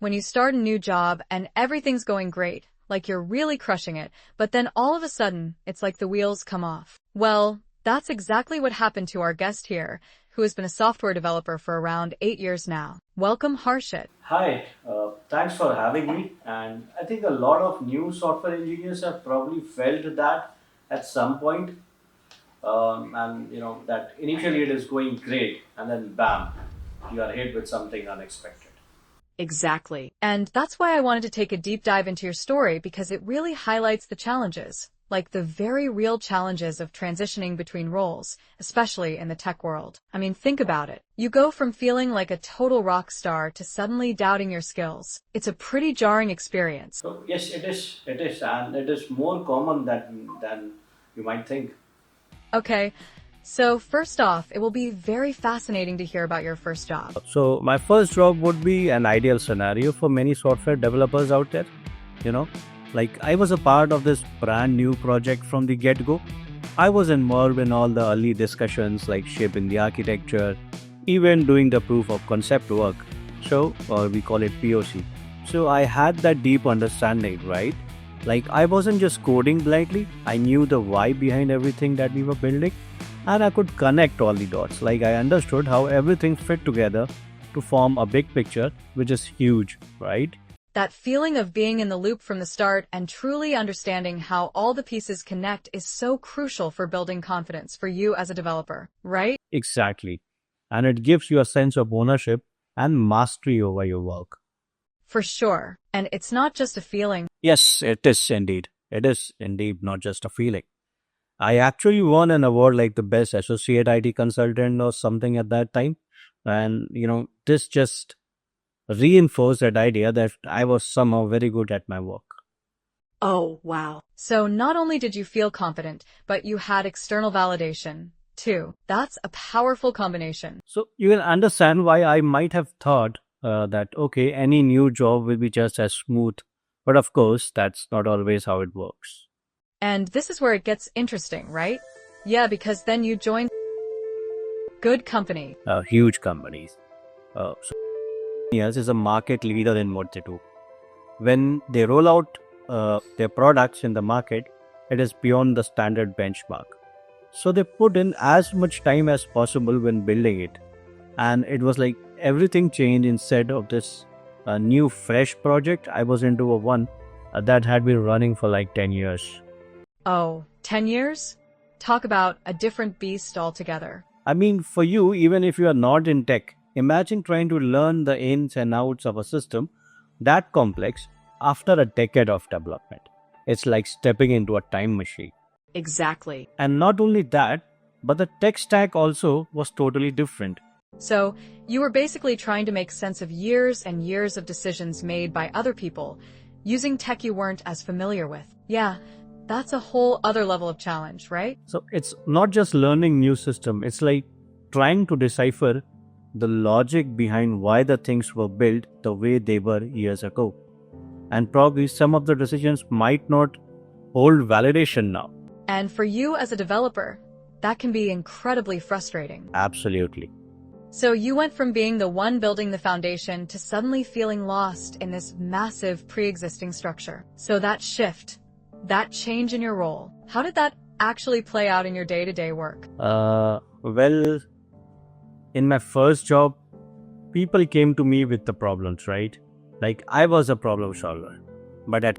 When you start a new job and everything's going great, like you're really crushing it, but then all of a sudden, it's like the wheels come off. Well, that's exactly what happened to our guest here, who has been a software developer for around 8 years now. Welcome, Harshit. Hi, thanks for having me. And I think a lot of new software engineers have probably felt that at some point. And that initially it is going great, and then bam, you are hit with something unexpected. Exactly. And that's why I wanted to take a deep dive into your story because it really highlights the challenges, like the very real challenges of transitioning between roles, especially in the tech world. I mean, think about it. You go from feeling like a total rock star to suddenly doubting your skills. It's a pretty jarring experience. So yes, it is. It is, and it is more common than you might think. Okay, so first off, it will be very fascinating to hear about your first job. So my first job would be an ideal scenario for many software developers out there. You know, like I was a part of this brand new project from the get-go. I was involved in all the early discussions like shaping the architecture, even doing the proof of concept work. So, or we call it POC. So I had that deep understanding, right? Like I wasn't just coding blindly, I knew the why behind everything that we were building and I could connect all the dots. Like I understood how everything fit together to form a big picture, which is huge, right? That feeling of being in the loop from the start and truly understanding how all the pieces connect is so crucial for building confidence for you as a developer, right? Exactly. And it gives you a sense of ownership and mastery over your work. For sure. And it's not just a feeling. Yes, it is indeed. It is indeed not just a feeling. I actually won an award like the best associate IT consultant or something at that time. And, this just reinforced that idea that I was somehow very good at my work. Oh, wow. So not only did you feel confident, but you had external validation, too. That's a powerful combination. So you can understand why I might have thought that, okay, any new job will be just as smooth. But of course, that's not always how it works. And this is where it gets interesting, right? Yeah, because then you join good company. Huge companies. So yes, is a market leader in what they do. When they roll out their products in the market, it is beyond the standard benchmark. So they put in as much time as possible when building it. And it was like everything changed instead of this new fresh project. I was into a one that had been running for like 10 years. Oh, 10 years? Talk about a different beast altogether. I mean, for you, even if you are not in tech, imagine trying to learn the ins and outs of a system that complex after a decade of development. It's like stepping into a time machine. Exactly. And not only that, but the tech stack also was totally different. So, you were basically trying to make sense of years and years of decisions made by other people, using tech you weren't as familiar with. Yeah, that's a whole other level of challenge, right? So it's not just learning new system, it's like trying to decipher the logic behind why the things were built the way they were years ago. And probably some of the decisions might not hold validation now. And for you as a developer, that can be incredibly frustrating. Absolutely. So you went from being the one building the foundation to suddenly feeling lost in this massive pre-existing structure. So that shift, that change in your role, how did that actually play out in your day-to-day work? Well, in my first job, people came to me with the problems, right? Like I was a problem solver. But at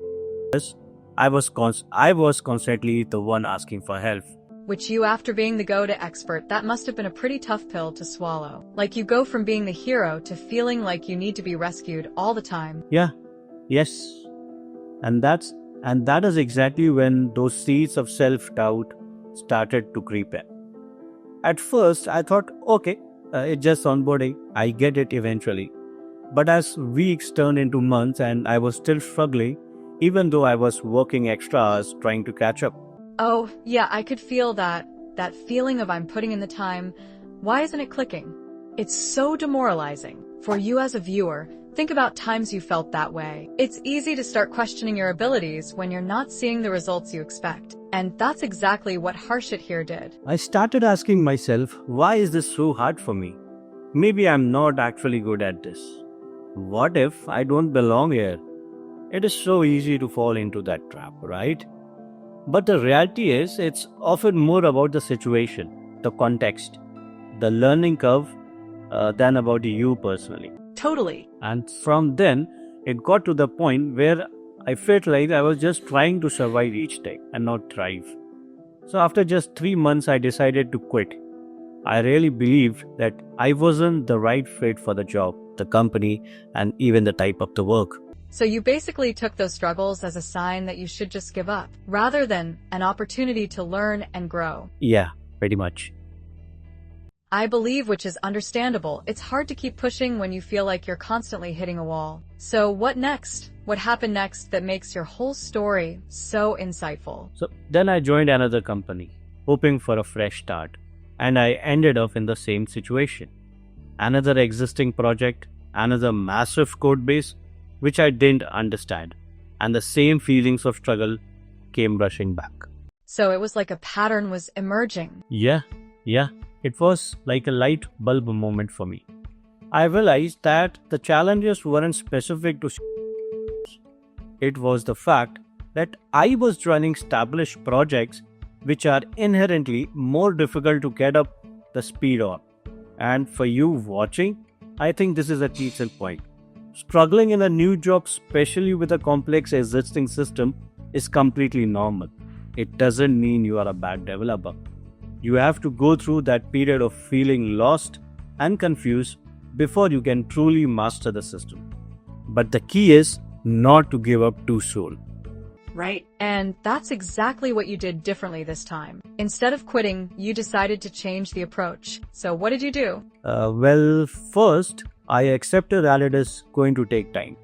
this, I was constantly the one asking for help. Which you, after being the go-to expert, that must have been a pretty tough pill to swallow. Like you go from being the hero to feeling like you need to be rescued all the time. Yeah, yes. And that is exactly when those seeds of self-doubt started to creep in. At first, I thought, okay, it's just onboarding. I get it eventually. But as weeks turned into months and I was still struggling, even though I was working extra hours trying to catch up. Oh, yeah, I could feel that feeling of I'm putting in the time. Why isn't it clicking? It's so demoralizing. For you as a viewer, think about times you felt that way. It's easy to start questioning your abilities when you're not seeing the results you expect. And that's exactly what Harshit here did. I started asking myself, why is this so hard for me? Maybe I'm not actually good at this. what if I don't belong here? It is so easy to fall into that trap, right? But the reality is, it's often more about the situation, the context, the learning curve than about you personally. Totally. And from then, it got to the point where I felt like I was just trying to survive each day and not thrive. So after just 3 months, I decided to quit. I really believed that I wasn't the right fit for the job, the company, and even the type of the work. So you basically took those struggles as a sign that you should just give up, rather than an opportunity to learn and grow. Yeah, pretty much. I believe, which is understandable, it's hard to keep pushing when you feel like you're constantly hitting a wall. So what next? What happened next that makes your whole story so insightful? So then I joined another company, hoping for a fresh start, and I ended up in the same situation. Another existing project, another massive code base, which I didn't understand, and the same feelings of struggle came rushing back. So it was like a pattern was emerging. Yeah. It was like a light bulb moment for me. I realized that the challenges weren't specific to it was the fact that I was running established projects which are inherently more difficult to get up the speed on. And for you watching, I think this is a key point. Struggling in a new job, especially with a complex existing system, is completely normal. It doesn't mean you are a bad developer. You have to go through that period of feeling lost and confused before you can truly master the system. But the key is not to give up too soon. Right. And that's exactly what you did differently this time. Instead of quitting, you decided to change the approach. So what did you do? Well, first, I accepted that it is going to take time.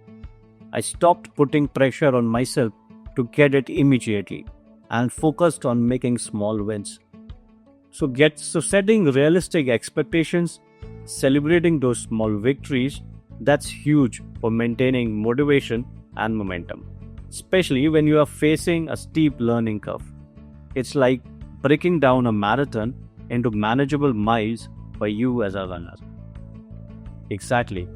I stopped putting pressure on myself to get it immediately and focused on making small wins. So setting realistic expectations, celebrating those small victories, that's huge for maintaining motivation and momentum, especially when you are facing a steep learning curve. It's like breaking down a marathon into manageable miles for you as a runner. Exactly.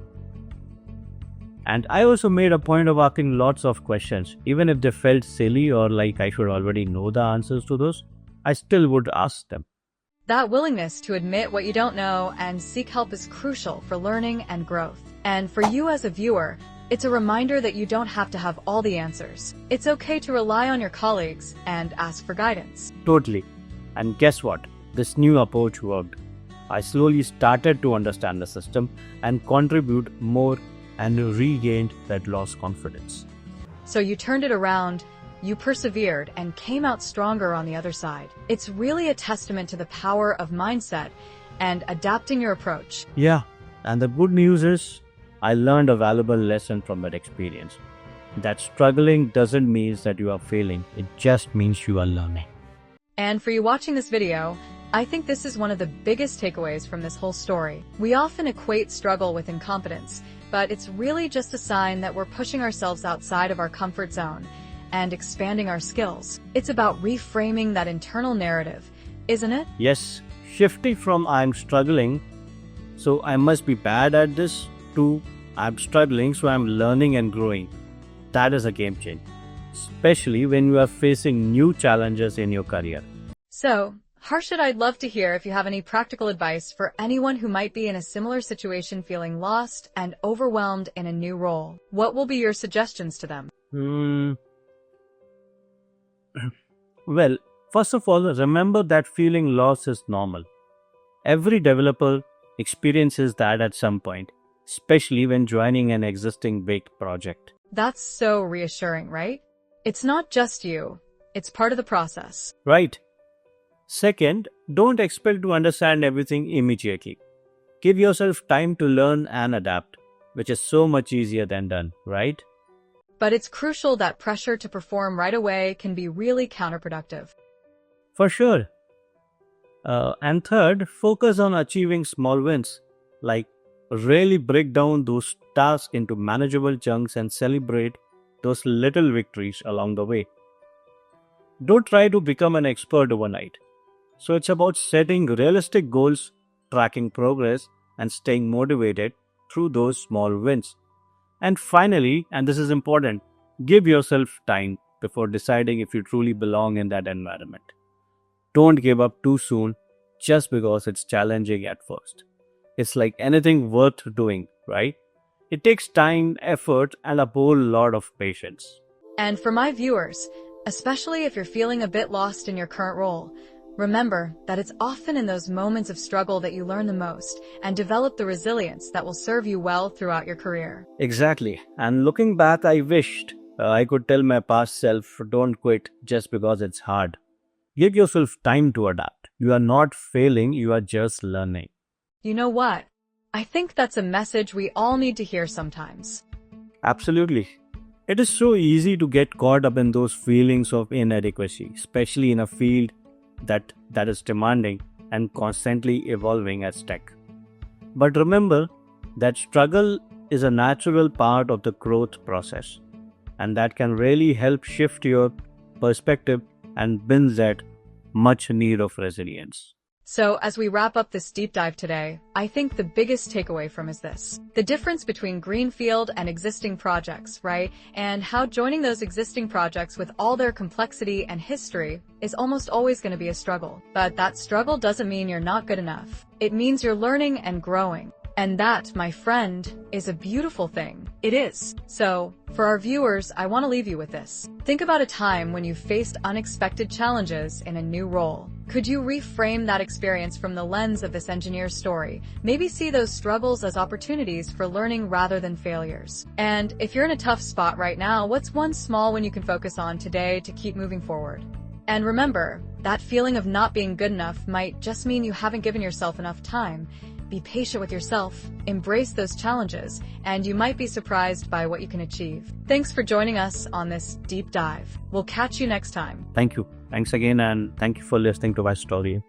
And I also made a point of asking lots of questions. Even if they felt silly or like I should already know the answers to those, I still would ask them. That willingness to admit what you don't know and seek help is crucial for learning and growth. And for you as a viewer, it's a reminder that you don't have to have all the answers. It's okay to rely on your colleagues and ask for guidance. Totally. And guess what? This new approach worked. I slowly started to understand the system and contribute more and regained that lost confidence. So you turned it around, you persevered, and came out stronger on the other side. It's really a testament to the power of mindset and adapting your approach. Yeah, and the good news is I learned a valuable lesson from that experience. That struggling doesn't mean that you are failing, it just means you are learning. And for you watching this video, I think this is one of the biggest takeaways from this whole story. We often equate struggle with incompetence, but it's really just a sign that we're pushing ourselves outside of our comfort zone and expanding our skills. It's about reframing that internal narrative, isn't it? Yes, shifting from I'm struggling, so I must be bad at this, to I'm struggling, so I'm learning and growing. That is a game changer, especially when you are facing new challenges in your career. So, Harshit, I'd love to hear if you have any practical advice for anyone who might be in a similar situation, feeling lost and overwhelmed in a new role. What will be your suggestions to them? Well, first of all, remember that feeling lost is normal. Every developer experiences that at some point, especially when joining an existing big project. That's so reassuring, right? It's not just you. It's part of the process. Right. Second, don't expect to understand everything immediately. Give yourself time to learn and adapt, which is so much easier than done, right? But it's crucial that pressure to perform right away can be really counterproductive. For sure. And third, focus on achieving small wins. Like, really break down those tasks into manageable chunks and celebrate those little victories along the way. Don't try to become an expert overnight. So it's about setting realistic goals, tracking progress, and staying motivated through those small wins. And finally, and this is important, give yourself time before deciding if you truly belong in that environment. Don't give up too soon just because it's challenging at first. It's like anything worth doing, right? It takes time, effort, and a whole lot of patience. And for my viewers, especially if you're feeling a bit lost in your current role, remember that it's often in those moments of struggle that you learn the most and develop the resilience that will serve you well throughout your career. Exactly. And looking back, I wished I could tell my past self, don't quit just because it's hard. Give yourself time to adapt. You are not failing, you are just learning. You know what? I think that's a message we all need to hear sometimes. Absolutely. It is so easy to get caught up in those feelings of inadequacy, especially in a field that is demanding and constantly evolving as tech. But remember that struggle is a natural part of the growth process, and that can really help shift your perspective and build that much need of resilience. So, as we wrap up this deep dive today, I think the biggest takeaway from is this. The difference between greenfield and existing projects, right? And how joining those existing projects with all their complexity and history is almost always going to be a struggle. But that struggle doesn't mean you're not good enough. It means you're learning and growing. And that, my friend, is a beautiful thing. It is. So, for our viewers, I want to leave you with this. Think about a time when you faced unexpected challenges in a new role. Could you reframe that experience from the lens of this engineer's story? Maybe see those struggles as opportunities for learning rather than failures. And if you're in a tough spot right now, what's one small one you can focus on today to keep moving forward? And remember, that feeling of not being good enough might just mean you haven't given yourself enough time. Be patient with yourself, embrace those challenges, and you might be surprised by what you can achieve. Thanks for joining us on this deep dive. We'll catch you next time. Thank you. Thanks again, and thank you for listening to my story.